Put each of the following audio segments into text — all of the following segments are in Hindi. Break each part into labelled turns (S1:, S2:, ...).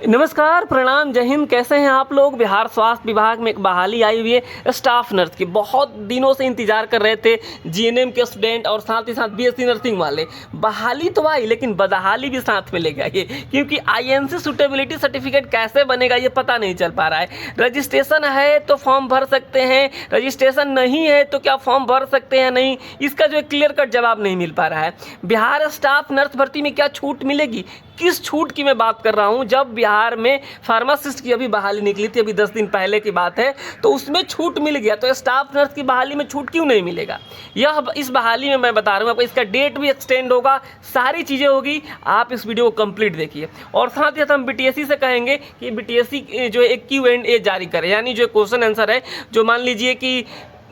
S1: नमस्कार, प्रणाम, जय हिंद। कैसे हैं आप लोग। बिहार स्वास्थ्य विभाग में एक बहाली आई हुई है स्टाफ नर्स की। बहुत दिनों से इंतजार कर रहे थे जीएनएम के स्टूडेंट और साथ ही साथ बीएससी नर्सिंग वाले। बहाली तो आई लेकिन बदहाली भी साथ में ले गई, क्योंकि आईएनसी सूटेबिलिटी सर्टिफिकेट कैसे बनेगा ये पता नहीं चल पा रहा है। रजिस्ट्रेशन है तो फॉर्म भर सकते हैं, रजिस्ट्रेशन नहीं है तो क्या फॉर्म भर सकते हैं नहीं, इसका जो क्लियर कट जवाब नहीं मिल पा रहा है। बिहार स्टाफ नर्स भर्ती में क्या छूट मिलेगी, किस छूट की मैं बात कर रहा हूं। जब बिहार में फार्मासिस्ट की अभी बहाली निकली थी, अभी 10 दिन पहले की बात है, तो उसमें छूट मिल गया, तो स्टाफ नर्स की बहाली में छूट क्यों नहीं मिलेगा। यह इस बहाली में मैं बता रहा हूं आपको, इसका डेट भी एक्सटेंड होगा, सारी चीज़ें होगी। आप इस वीडियो को कंप्लीट देखिए। और साथ ही साथ हम बीटीएससी से कहेंगे कि बीटीएससी जो एक Q&A जारी करे, यानी जो क्वेश्चन आंसर है, जो मान लीजिए कि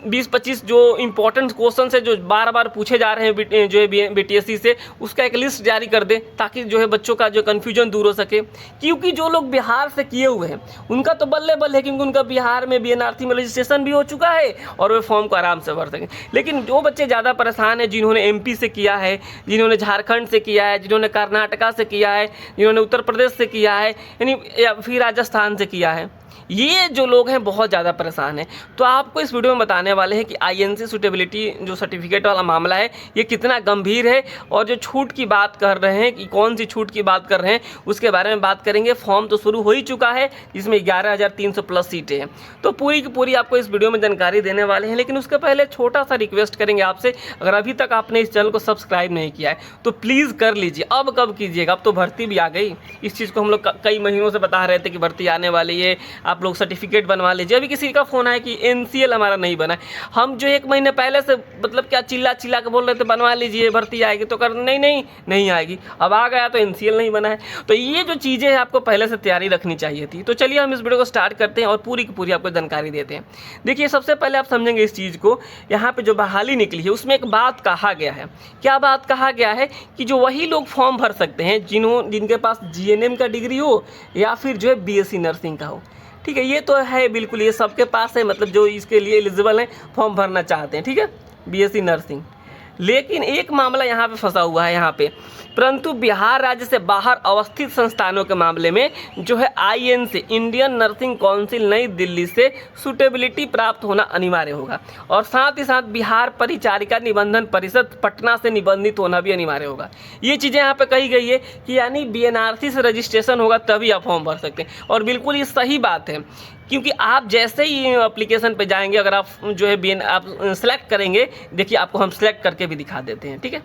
S1: 20-25 जो इंपॉर्टेंट क्वेश्चन है जो बार बार पूछे जा रहे हैं जो है बीटीएससी से, उसका एक लिस्ट जारी कर दे, ताकि जो है बच्चों का जो कन्फ्यूजन दूर हो सके। क्योंकि जो लोग बिहार से किए हुए हैं उनका तो बल्ले बल्ले है, क्योंकि उनका बिहार में बीएनआरसी में रजिस्ट्रेशन भी हो चुका है और वे फॉर्म को आराम से भर सकें। लेकिन जो बच्चे ज़्यादा परेशान हैं, जिन्होंने एमपी से किया है, जिन्होंने झारखंड से किया है, जिन्होंने कर्नाटका से किया है, जिन्होंने उत्तर प्रदेश से किया है, यानी या फिर राजस्थान से किया है, ये जो लोग हैं बहुत ज़्यादा परेशान हैं। तो आपको इस वीडियो में बताने वाले हैं कि आईएनसी सूटेबिलिटी जो सर्टिफिकेट वाला मामला है ये कितना गंभीर है, और जो छूट की बात कर रहे हैं कि कौन सी छूट की बात कर रहे हैं उसके बारे में बात करेंगे। फॉर्म तो शुरू हो ही चुका है, जिसमें 11,300 प्लस सीटें हैं। तो पूरी की पूरी आपको इस वीडियो में जानकारी देने वाले हैं। लेकिन उसके पहले छोटा सा रिक्वेस्ट करेंगे आपसे, अगर अभी तक आपने इस चैनल को सब्सक्राइब नहीं किया है तो प्लीज़ कर लीजिए। अब कब कीजिएगा, अब तो भर्ती भी आ गई। इस चीज़ को हम लोग कई महीनों से बता रहे थे कि भर्ती आने वाली है, आप लोग सर्टिफिकेट बनवा लीजिए। अभी किसी का फोन आया कि एनसीएल हमारा नहीं बना है, हम जो 1 महीने पहले से मतलब क्या चिल्ला चिल्ला के बोल रहे थे बनवा लीजिए भर्ती आएगी, तो कर नहीं आएगी। अब आ गया तो एनसीएल नहीं बना है। तो ये जो चीज़ें हैं आपको पहले से तैयारी रखनी चाहिए थी। तो चलिए हम इस वीडियो को स्टार्ट करते हैं और पूरी की पूरी आपको जानकारी देते हैं। देखिए, सबसे पहले आप समझेंगे इस चीज़ को, यहाँ पे जो बहाली निकली है उसमें एक बात कहा गया है। क्या बात कहा गया है कि जो वही लोग फॉर्म भर सकते हैं जिनके पास जीएनएम का डिग्री हो या फिर जो है बीएससी नर्सिंग का हो। ठीक है, ये तो है बिल्कुल, ये सबके पास है, मतलब जो इसके लिए एलिजिबल हैं, फॉर्म भरना चाहते हैं। ठीक है, बीएससी नर्सिंग। लेकिन एक मामला यहाँ पे फंसा हुआ है यहाँ पे, परंतु बिहार राज्य से बाहर अवस्थित संस्थानों के मामले में जो है आईएनसी इंडियन नर्सिंग काउंसिल नई दिल्ली से सूटेबिलिटी प्राप्त होना अनिवार्य होगा। और साथ ही साथ बिहार परिचारिका निबंधन परिषद पटना से निबंधित होना भी अनिवार्य होगा। ये चीज़ें यहाँ पे कही गई है कि यानी बीएनआरसी से रजिस्ट्रेशन होगा तभी आप फॉर्म भर सकते हैं। और बिल्कुल ये सही बात है, क्योंकि आप जैसे ही एप्लीकेशन पे जाएंगे, अगर आप जो है आप सेलेक्ट करेंगे, देखिए आपको हम सेलेक्ट करके भी दिखा देते हैं। ठीक है,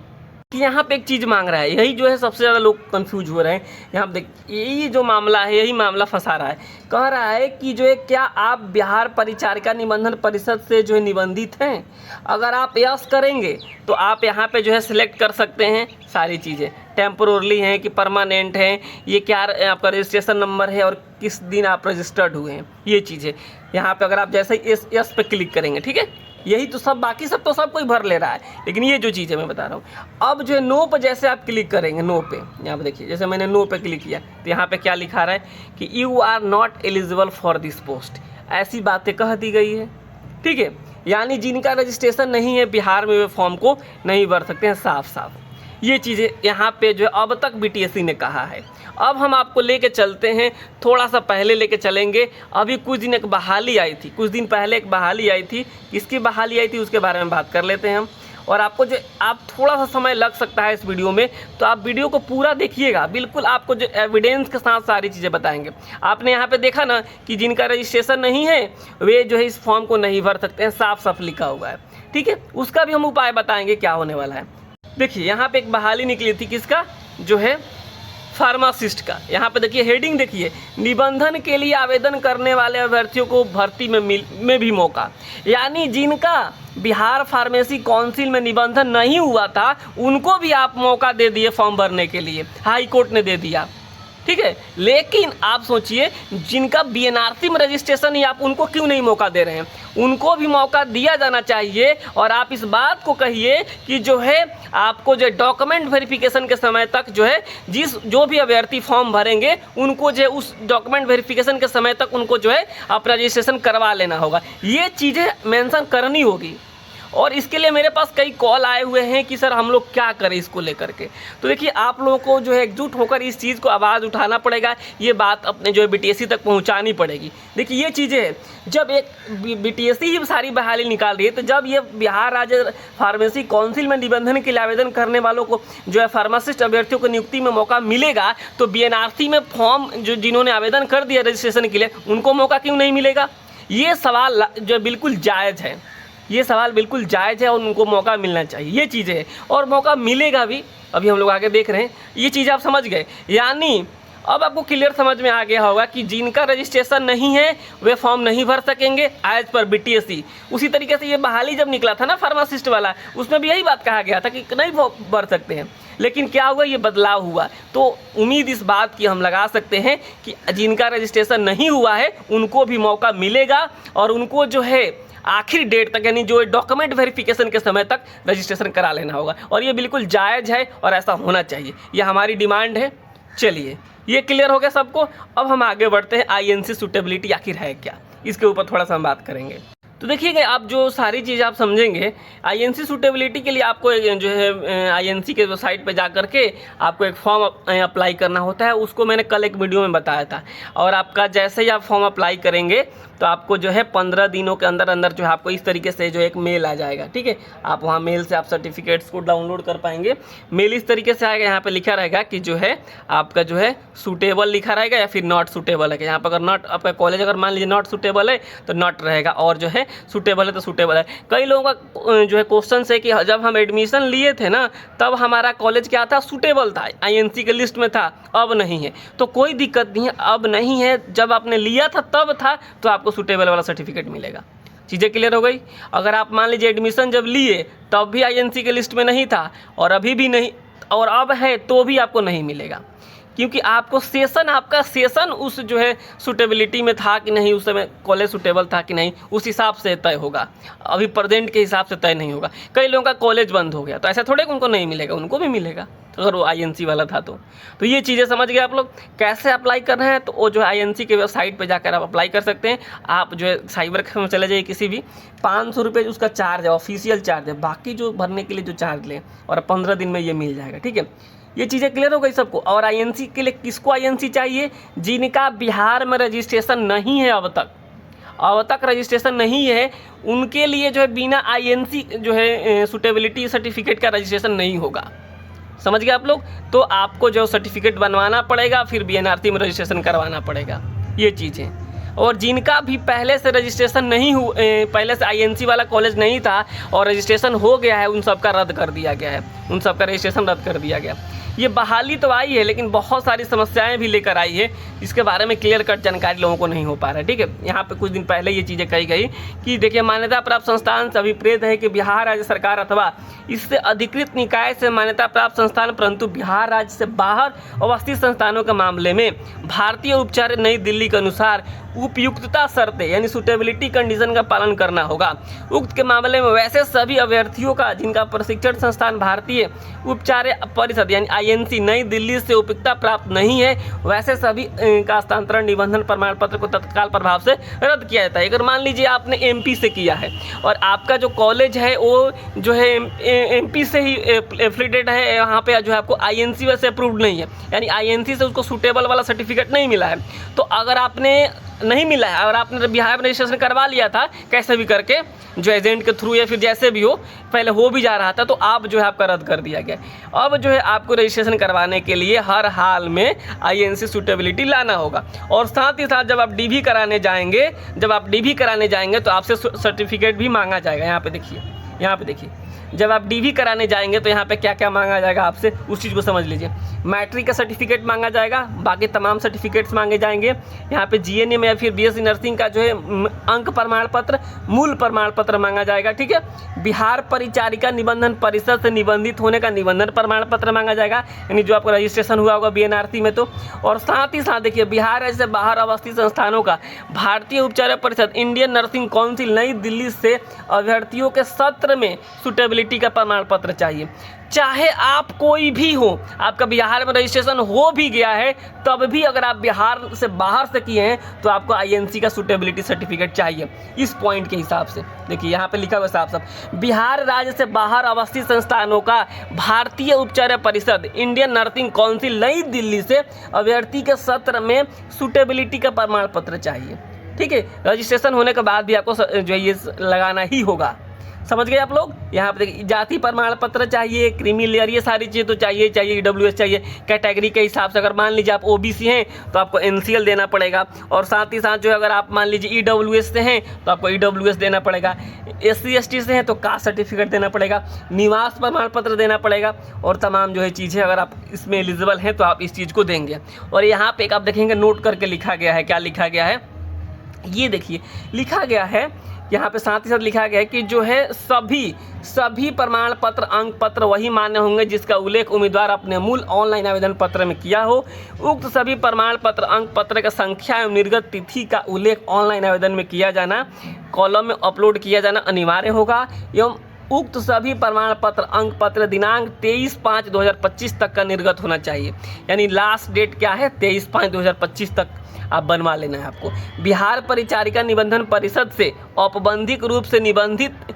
S1: कि यहाँ पे एक चीज़ मांग रहा है, यही जो है सबसे ज़्यादा लोग कंफ्यूज हो रहे हैं। यहाँ पे देखिए, यही जो मामला है, यही मामला फंसा रहा है। कह रहा है कि जो है क्या आप बिहार परिचारिका निबंधन परिषद से जो है निबंधित हैं। अगर आप यस करेंगे तो आप यहाँ पे जो है सिलेक्ट कर सकते हैं सारी चीज़ें, टेम्पोरली हैं कि परमानेंट हैं, ये क्या आपका रजिस्ट्रेशन नंबर है और किस दिन आप रजिस्टर्ड हुए हैं, ये चीज़ें यहाँ पे अगर आप जैसे यस पे क्लिक करेंगे। ठीक है, यही तो सब, बाकी सब तो सब कोई भर ले रहा है, लेकिन ये जो चीज़ है मैं बता रहा हूँ। अब जो है नो पे जैसे आप क्लिक करेंगे, नो पे यहाँ पे देखिए, जैसे मैंने नो पे क्लिक किया तो यहाँ पे क्या लिखा रहा है कि you are not eligible for this post, ऐसी बातें कह दी गई है। ठीक है, यानी जिनका रजिस्ट्रेशन नहीं है बिहार में वे फॉर्म को नहीं भर सकते हैं, साफ साफ ये चीज़ें यहाँ पे जो है अब तक बीटीएससी ने कहा है। अब हम आपको लेके चलते हैं, थोड़ा सा पहले लेके चलेंगे। अभी कुछ दिन एक बहाली आई थी, कुछ दिन पहले एक बहाली आई थी, किसकी बहाली आई थी उसके बारे में बात कर लेते हैं हम। और आपको जो आप थोड़ा सा समय लग सकता है इस वीडियो में, तो आप वीडियो को पूरा देखिएगा, बिल्कुल आपको जो एविडेंस के साथ सारी चीज़ें बताएंगे। आपने यहाँ पे देखा ना कि जिनका रजिस्ट्रेशन नहीं है वे जो है इस फॉर्म को नहीं भर सकते हैं, साफ साफ लिखा हुआ है। ठीक है, उसका भी हम उपाय बताएंगे क्या होने वाला है। देखिए, यहाँ पे एक बहाली निकली थी, किसका, जो है फार्मासिस्ट का। यहाँ पे देखिए हेडिंग देखिए, निबंधन के लिए आवेदन करने वाले अभ्यर्थियों को भर्ती में भी मौका। यानी जिनका बिहार फार्मेसी काउंसिल में निबंधन नहीं हुआ था उनको भी आप मौका दे दिए फॉर्म भरने के लिए, हाई कोर्ट ने दे दिया। ठीक है, लेकिन आप सोचिए जिनका बीएनआरसी में रजिस्ट्रेशन ही, आप उनको क्यों नहीं मौका दे रहे हैं। उनको भी मौका दिया जाना चाहिए। और आप इस बात को कहिए कि जो है आपको जो डॉक्यूमेंट वेरिफिकेशन के समय तक जो है जो भी अभ्यर्थी फॉर्म भरेंगे उनको जो उस डॉक्यूमेंट वेरिफिकेशन के समय तक उनको जो है आप रजिस्ट्रेशन करवा लेना होगा। ये चीज़ें मेंशन करनी होगी। और इसके लिए मेरे पास कई कॉल आए हुए हैं कि सर हम लोग क्या करें इसको लेकर के। तो देखिए आप लोगों को जो है एकजुट होकर इस चीज़ को आवाज़ उठाना पड़ेगा, ये बात अपने जो है BTSC तक पहुंचानी पड़ेगी। देखिए ये चीज़ें हैं, जब एक BTSC ही सारी बहाली निकाल रही है, तो जब ये बिहार राज्य फार्मेसी काउंसिल में निबंधन के लिए आवेदन करने वालों को जो है फार्मासिस्ट अभ्यर्थियों को नियुक्ति में मौका मिलेगा, तो BNRC में फॉर्म जो जिन्होंने आवेदन कर दिया रजिस्ट्रेशन के लिए उनको मौका क्यों नहीं मिलेगा? ये सवाल जो बिल्कुल जायज़ है, ये सवाल बिल्कुल जायज़ है और उनको मौका मिलना चाहिए, ये चीज़ें हैं और मौका मिलेगा भी। अभी हम लोग आगे देख रहे हैं, ये चीज़ आप समझ गए। यानी अब आपको क्लियर समझ में आ गया होगा कि जिनका रजिस्ट्रेशन नहीं है वे फॉर्म नहीं भर सकेंगे एज पर BTSC। उसी तरीके से ये बहाली जब निकला था ना फार्मासिस्ट वाला, उसमें भी यही बात कहा गया था कि नहीं भर सकते हैं, लेकिन क्या हुआ, ये बदलाव हुआ। तो उम्मीद इस बात की हम लगा सकते हैं कि जिनका रजिस्ट्रेशन नहीं हुआ है उनको भी मौका मिलेगा और उनको जो है आखिरी डेट तक, यानी जो डॉक्यूमेंट वेरिफिकेशन के समय तक रजिस्ट्रेशन करा लेना होगा और ये बिल्कुल जायज़ है और ऐसा होना चाहिए, ये हमारी डिमांड है। चलिए ये क्लियर हो गया सबको। अब हम आगे बढ़ते हैं, INC सूटेबिलिटी आखिर है क्या, इसके ऊपर थोड़ा सा हम बात करेंगे। तो देखिएगा आप जो सारी चीज़ आप समझेंगे, INC सूटेबिलिटी के लिए आपको जो है INC के वेबसाइट पे जा कर के आपको एक फॉर्म अप्लाई करना होता है। उसको मैंने कल एक वीडियो में बताया था और आपका जैसे ही आप फॉर्म अप्लाई करेंगे तो आपको जो है 15 दिनों के अंदर अंदर जो है आपको इस तरीके से जो एक मेल आ जाएगा, ठीक है। आप वहाँ मेल से आप सर्टिफिकेट्स को डाउनलोड कर पाएंगे। मेल इस तरीके से आएगा, यहाँ पे लिखा रहेगा कि जो है आपका जो है सूटेबल लिखा रहेगा या फिर नॉट सूटेबल है। यहाँ पर अगर नॉट, आपका कॉलेज अगर मान लीजिए नॉट सूटेबल है तो नॉट रहेगा और जो है सूटेबल है तो सूटेबल है। कई लोगों का जो है क्वेश्चन है कि जब हम एडमिशन लिए थे ना तब हमारा कॉलेज क्या था, सूटेबल था, INC के लिस्ट में था, अब नहीं है। तो कोई दिक्कत नहीं है, अब नहीं है, जब आपने लिया था तब था तो आपको सूटेबल वाला सर्टिफिकेट मिलेगा। चीज़ें क्लियर हो गई। अगर आप मान लीजिए एडमिशन जब लिए तब भी INC के लिस्ट में नहीं था और अभी भी नहीं और अब है तो भी आपको नहीं मिलेगा, क्योंकि आपको सेशन, आपका सेशन उस जो है सूटेबिलिटी में था कि नहीं, उस समय कॉलेज सूटेबल था कि नहीं, उस हिसाब से तय होगा। अभी प्रेजेंट के हिसाब से तय नहीं होगा। कई लोगों का कॉलेज बंद हो गया तो ऐसा थोड़े उनको नहीं मिलेगा, उनको भी मिलेगा अगर वो INC वाला था तो ये चीज़ें समझ गए आप लोग। कैसे अप्लाई कर रहे हैं तो वो जो है INC के वेबसाइट पे जाकर आप अप्लाई कर सकते हैं। आप जो है साइबर कैफे में चले जाइए किसी भी, 500 रुपये उसका चार्ज है, ऑफिशियल चार्ज है, बाकी जो भरने के लिए जो चार्ज लें और 15 दिन में ये मिल जाएगा, ठीक है। ये चीज़ें क्लियर हो गई सबको। और INC के लिए किसको INC चाहिए? जिनका बिहार में रजिस्ट्रेशन नहीं है, अब तक रजिस्ट्रेशन नहीं है, उनके लिए जो है बिना INC जो है सूटेबिलिटी सर्टिफिकेट का रजिस्ट्रेशन नहीं होगा। समझ गए आप लोग। तो आपको जो सर्टिफिकेट बनवाना पड़ेगा, फिर BNRC में रजिस्ट्रेशन करवाना पड़ेगा, ये चीज़ें। और जिनका भी पहले से रजिस्ट्रेशन नहीं पहले से INC वाला कॉलेज नहीं था और रजिस्ट्रेशन हो गया है, उन सब का रद्द कर दिया गया है, उन सब का रजिस्ट्रेशन रद्द कर दिया गया। ये बहाली तो आई है लेकिन बहुत सारी समस्याएं भी लेकर आई है, जिसके बारे में क्लियर कट जानकारी लोगों को नहीं हो पा रहा है, ठीक है। यहाँ पे कुछ दिन पहले ये चीज़ें कही गई कि देखिए मान्यता प्राप्त संस्थान से अभिप्रेत है कि बिहार राज्य सरकार अथवा इससे अधिकृत निकाय से मान्यता प्राप्त संस्थान परंतु बिहार राज्य से बाहर अवस्थित संस्थानों के मामले में भारतीय उपचार नई दिल्ली के अनुसार उपयुक्तता शर्तें यानी सूटेबिलिटी कंडीशन का पालन करना होगा। उक्त के मामले में वैसे सभी अभ्यर्थियों का जिनका प्रशिक्षण संस्थान भारतीय उपचार परिषद यानी INC नई दिल्ली से उपयुक्तता प्राप्त नहीं है, वैसे सभी का हस्तांतरण निबंधन प्रमाण पत्र को तत्काल प्रभाव से रद्द किया जाता है। अगर मान लीजिए आपने MP से किया है और आपका जो कॉलेज है वो जो है MP से ही एफिलिएटेड है, यहाँ पे जो है आपको INC वैसे अप्रूव्ड नहीं है, यानी INC से उसको सूटेबल वाला सर्टिफिकेट नहीं मिला है, तो अगर आपने नहीं मिला है और आपने बिहार में रजिस्ट्रेशन करवा लिया था कैसे भी करके, जो एजेंट के थ्रू या फिर जैसे भी हो, पहले हो भी जा रहा था, तो आप जो है आपका रद्द कर दिया गया। अब जो है आपको रजिस्ट्रेशन करवाने के लिए हर हाल में INC सूटेबिलिटी लाना होगा। और साथ ही साथ जब आप DV कराने जाएंगे तो आपसे सर्टिफिकेट भी मांगा जाएगा। यहाँ पे देखिए जब आप DV कराने जाएंगे तो यहाँ पे क्या क्या मांगा जाएगा आपसे, उस चीज़ को समझ लीजिए। मैट्रिक का सर्टिफिकेट मांगा जाएगा, बाकी तमाम सर्टिफिकेट्स मांगे जाएंगे। यहाँ पे GNM या फिर BSc नर्सिंग का जो है अंक प्रमाण पत्र, मूल प्रमाण पत्र मांगा जाएगा, ठीक है। बिहार परिचारिका निबंधन परिषद से निबंधित होने का निबंधन प्रमाण पत्र मांगा जाएगा, यानी जो आपका रजिस्ट्रेशन हुआ होगा BNRC में तो। और साथ ही साथ देखिए बिहार राज्य से बाहर अवस्थित संस्थानों का भारतीय उपचार परिषद इंडियन नर्सिंग काउंसिल नई दिल्ली से अभ्यर्थियों के सत्र में सुटेबिलिटी का प्रमाण पत्र चाहिए। चाहे आप कोई भी हो, आपका बिहार में रजिस्ट्रेशन हो भी गया है तब भी अगर आप बिहार से बाहर से किए हैं तो आपको आईएनसी का सुटेबिलिटी सर्टिफिकेट चाहिए। इस पॉइंट के हिसाब से देखिए यहाँ पे लिखा हुआ साफ साफ, बिहार राज्य से बाहर अवस्थित संस्थानों का भारतीय उपचार परिषद इंडियन नर्सिंग काउंसिल नई दिल्ली से अभ्यर्थी के सत्र में सुटेबिलिटी का प्रमाण पत्र चाहिए। ठीक है, रजिस्ट्रेशन होने के बाद भी आपको जो ये लगाना ही होगा। समझ गए आप लोग। यहाँ पे देखिए जाति प्रमाण पत्र चाहिए, क्रीमी लेयर, ये सारी चीज़ें तो चाहिए ईडब्ल्यूएस चाहिए। कैटेगरी के हिसाब से अगर मान लीजिए आप ओबीसी हैं तो आपको एनसीएल देना पड़ेगा, और साथ ही साथ जो है अगर आप मान लीजिए ईडब्ल्यूएस से हैं तो आपको ईडब्ल्यूएस देना पड़ेगा। एससी एसटी से हैं तो कास्ट सर्टिफिकेट देना पड़ेगा, निवास प्रमाण पत्र देना पड़ेगा, और तमाम जो है चीज़ें अगर आप इसमें एलिजिबल हैं तो आप इस चीज़ को देंगे। और यहाँ पे एक आप देखेंगे नोट करके लिखा गया है, क्या लिखा गया है ये देखिए, लिखा गया है यहाँ पे साथ ही साथ लिखा गया है कि जो है सभी प्रमाण पत्र अंक पत्र वही मान्य होंगे जिसका उल्लेख उम्मीदवार अपने मूल ऑनलाइन आवेदन पत्र में किया हो। उक्त सभी प्रमाण पत्र अंक पत्र का संख्या एवं निर्गत तिथि का उल्लेख ऑनलाइन आवेदन में किया जाना, कॉलम में अपलोड किया जाना अनिवार्य होगा। एवं उक्त सभी प्रमाण पत्र अंक पत्र दिनांक 23/5/2025 तक का निर्गत होना चाहिए। यानी लास्ट डेट क्या है, 23/5/2025 तक आप बनवा लेना है आपको। बिहार परिचारिका निबंधन परिषद से औपबंधिक रूप से निबंधित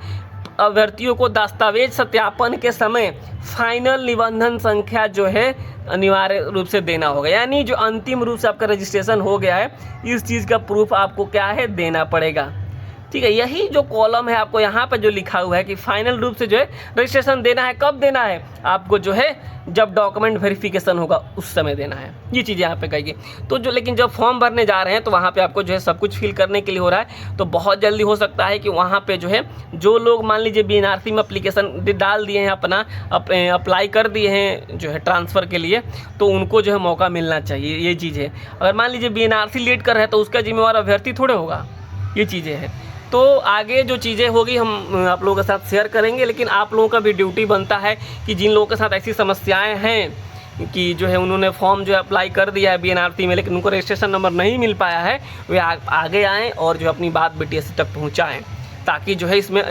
S1: अभ्यर्थियों को दस्तावेज सत्यापन के समय फाइनल निबंधन संख्या जो है अनिवार्य रूप से देना होगा। यानी जो अंतिम रूप से आपका रजिस्ट्रेशन हो गया है इस चीज़ का प्रूफ आपको क्या है, देना पड़ेगा। ठीक है, यही जो कॉलम है आपको यहाँ पे जो लिखा हुआ है कि फाइनल रूप से जो है रजिस्ट्रेशन देना है, कब देना है आपको, जो है जब डॉक्यूमेंट वेरिफिकेशन होगा उस समय देना है। ये चीज़ यहाँ पे कही। तो जो लेकिन जब फॉर्म भरने जा रहे हैं तो वहाँ पे आपको जो है सब कुछ फिल करने के लिए हो रहा है, तो बहुत जल्दी हो सकता है कि वहाँ पे जो है जो लोग मान लीजिए बीएनआरसी में अप्लीकेशन डाल दिए हैं, अपना अप्लाई कर दिए हैं जो है ट्रांसफ़र के लिए, तो उनको जो है मौका मिलना चाहिए। ये चीज़ है, अगर मान लीजिए बीएनआरसी लेट कर रहे हैं तो उसका जिम्मेवार अभ्यर्थी थोड़े होगा। ये चीज़ें हैं, तो आगे जो चीज़ें होगी हम आप लोगों के साथ शेयर करेंगे। लेकिन आप लोगों का भी ड्यूटी बनता है कि जिन लोगों के साथ ऐसी समस्याएं हैं कि जो है उन्होंने फॉर्म जो है अप्लाई कर दिया है बीएनआरसी में लेकिन उनको रजिस्ट्रेशन नंबर नहीं मिल पाया है, वे आगे आएँ और जो अपनी बात बीटीएस तक पहुँचाएँ, ताकि जो है इसमें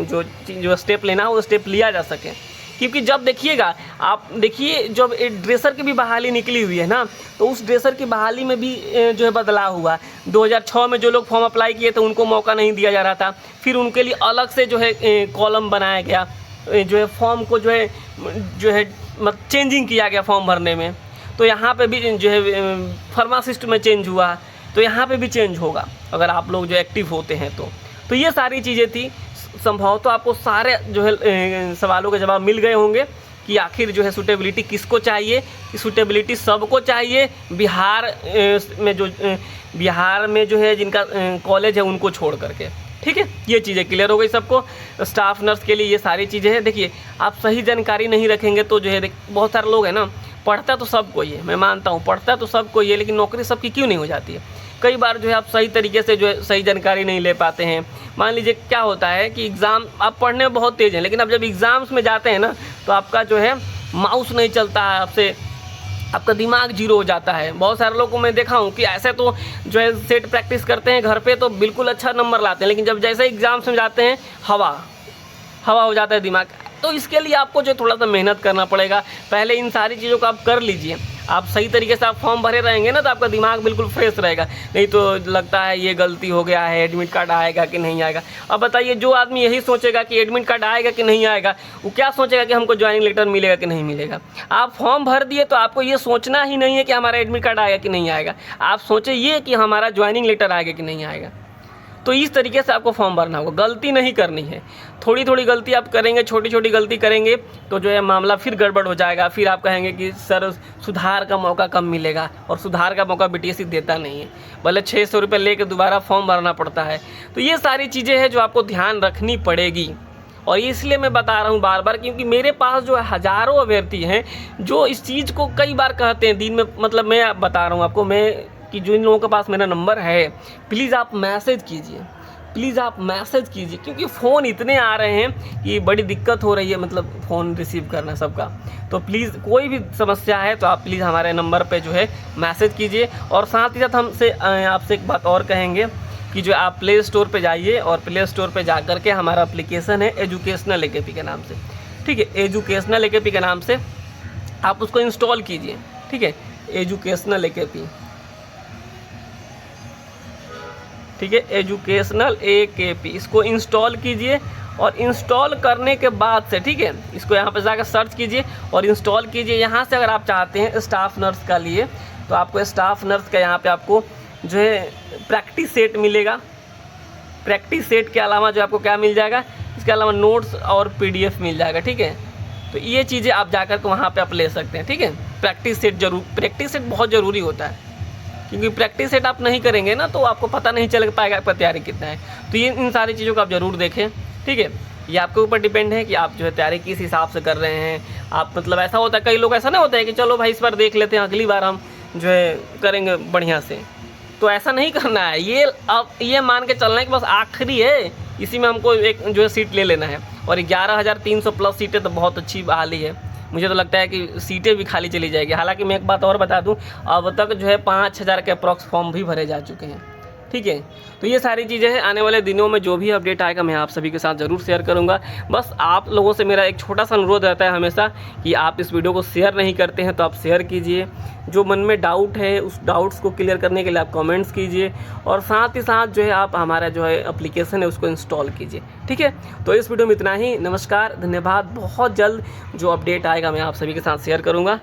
S1: जो स्टेप लेना हो वो स्टेप लिया जा सके। क्योंकि जब देखिएगा आप देखिए जब ड्रेसर की भी बहाली निकली हुई है ना, तो उस ड्रेसर की बहाली में भी जो है बदलाव हुआ। 2006 में जो लोग फॉर्म अप्लाई किए थे उनको मौका नहीं दिया जा रहा था, फिर उनके लिए अलग से जो है कॉलम बनाया गया, जो है फॉर्म को जो है चेंजिंग किया गया फॉर्म भरने में। तो यहाँ पे भी जो है फार्मासिस्ट में चेंज हुआ, तो यहाँ पे भी चेंज होगा अगर आप लोग जो एक्टिव होते हैं तो ये सारी चीज़ें थी। संभव तो आपको सारे जो है सवालों के जवाब मिल गए होंगे कि आखिर जो है सूटेबिलिटी किसको चाहिए, कि सूटेबिलिटी सबको चाहिए बिहार में जो है जिनका कॉलेज है उनको छोड़ करके। ठीक है, ये चीज़ें क्लियर हो गई सबको। स्टाफ नर्स के लिए ये सारी चीज़ें हैं। देखिए आप सही जानकारी नहीं रखेंगे तो जो है बहुत सारे लोग हैं ना, पढ़ता तो सब कोई है, मैं मानता हूँ पढ़ता तो सब कोई है, लेकिन नौकरी सबकी क्यों नहीं हो जाती है। कई बार जो है आप सही तरीके से जो है सही जानकारी नहीं ले पाते हैं। मान लीजिए क्या होता है कि एग्ज़ाम आप पढ़ने में बहुत तेज़ हैं, लेकिन अब जब एग्ज़ाम्स में जाते हैं ना तो आपका जो है माउस नहीं चलता है, आपसे आपका दिमाग जीरो हो जाता है। बहुत सारे लोगों को मैं देखा हूँ कि ऐसे तो जो है सेट प्रैक्टिस करते हैं घर पे तो बिल्कुल अच्छा नंबर लाते हैं, लेकिन जब जैसे एग्ज़ाम्स में जाते हैं हवा हो जाता है दिमाग। तो इसके लिए आपको जो थोड़ा सा मेहनत करना पड़ेगा। पहले इन सारी चीज़ों को आप कर लीजिए। आप सही तरीके से आप फॉर्म भरे रहेंगे ना तो आपका दिमाग बिल्कुल फ्रेश रहेगा। नहीं तो लगता है ये गलती हो गया है, एडमिट कार्ड आएगा कि नहीं आएगा। अब बताइए जो आदमी यही सोचेगा कि एडमिट कार्ड आएगा कि नहीं आएगा, वो क्या सोचेगा कि हमको ज्वाइनिंग लेटर मिलेगा कि नहीं मिलेगा। आप फॉर्म भर दिए तो आपको ये सोचना ही नहीं है कि हमारा एडमिट कार्ड आएगा कि नहीं आएगा, आप सोचे ये कि हमारा ज्वाइनिंग लेटर आएगा कि नहीं आएगा। तो इस तरीके से आपको फॉर्म भरना होगा, गलती नहीं करनी है। थोड़ी थोड़ी गलती आप करेंगे, छोटी छोटी गलती करेंगे तो जो है मामला फिर गड़बड़ हो जाएगा। फिर आप कहेंगे कि सर सुधार का मौका कम मिलेगा, और सुधार का मौका बीटीएससी देता नहीं है, भले 600 रुपये लेकर दोबारा फॉर्म भरना पड़ता है। तो ये सारी चीज़ें हैं जो आपको ध्यान रखनी पड़ेगी। और इसलिए मैं बता रहा हूँ बार बार, क्योंकि मेरे पास जो हज़ारों अभ्यर्थी हैं जो इस चीज़ को कई बार कहते हैं दिन में, मतलब मैं बता रहा हूँ आपको मैं कि जिन लोगों के पास मेरा नंबर है प्लीज़ आप मैसेज कीजिए, प्लीज़ आप मैसेज कीजिए, क्योंकि फ़ोन इतने आ रहे हैं कि बड़ी दिक्कत हो रही है, मतलब फ़ोन रिसीव करना सबका। तो प्लीज़ कोई भी समस्या है तो आप प्लीज़ हमारे नंबर पे जो है मैसेज कीजिए। और साथ ही साथ हमसे आपसे एक बात और कहेंगे कि जो आप प्ले स्टोर पे जाइए और प्ले स्टोर पे जा कर के हमारा एप्लीकेशन है एजुकेशनल एकेपी के नाम से, ठीक है, एजुकेशनल एकेपी के नाम से आप उसको इंस्टॉल कीजिए, ठीक है, एजुकेशनल एकेपी, ठीक है, एजुकेशनल एकेपी, इसको इंस्टॉल कीजिए और इंस्टॉल करने के बाद से, ठीक है, इसको यहाँ पे जाकर सर्च कीजिए और इंस्टॉल कीजिए। यहाँ से अगर आप चाहते हैं स्टाफ नर्स का लिए तो आपको स्टाफ नर्स का यहाँ पे आपको जो है प्रैक्टिस सेट मिलेगा। प्रैक्टिस सेट के अलावा जो आपको क्या मिल जाएगा, इसके अलावा नोट्स और PDF मिल जाएगा, ठीक है। तो ये चीज़ें आप जाकर के वहाँ पे आप ले सकते हैं, ठीक है। प्रैक्टिस सेट बहुत ज़रूरी होता है, क्योंकि प्रैक्टिस सेट आप नहीं करेंगे ना तो आपको पता नहीं चल पाएगा आपका तैयारी कितना है। तो ये इन सारी चीज़ों को आप ज़रूर देखें, ठीक है। ये आपके ऊपर डिपेंड है कि आप जो है तैयारी किस हिसाब से कर रहे हैं। आप मतलब ऐसा होता है, कई लोग ऐसा ना होता है कि चलो भाई इस बार देख लेते हैं, अगली बार हम जो है करेंगे बढ़िया से, तो ऐसा नहीं करना है। ये अब ये मान के चलना है कि बस आखिरी है, इसी में हमको एक जो है सीट ले लेना है। और 11,300 प्लस सीटें तो बहुत अच्छी बहाली है। मुझे तो लगता है कि सीटें भी खाली चली जाएगी। हालांकि मैं एक बात और बता दूं, अब तक जो है 5,000 के अप्रॉक्स फॉर्म भी भरे जा चुके हैं, ठीक है। तो ये सारी चीज़ें हैं, आने वाले दिनों में जो भी अपडेट आएगा मैं आप सभी के साथ ज़रूर शेयर करूंगा। बस आप लोगों से मेरा एक छोटा सा अनुरोध रहता है हमेशा कि आप इस वीडियो को शेयर नहीं करते हैं तो आप शेयर कीजिए। जो मन में डाउट है उस डाउट्स को क्लियर करने के लिए आप कमेंट्स कीजिए और साथ ही साथ जो है आप हमारा जो है एप्लीकेशन है उसको इंस्टॉल कीजिए, ठीक है। तो इस वीडियो में इतना ही। नमस्कार, धन्यवाद। बहुत जल्द जो अपडेट आएगा मैं आप सभी के साथ शेयर करूँगा।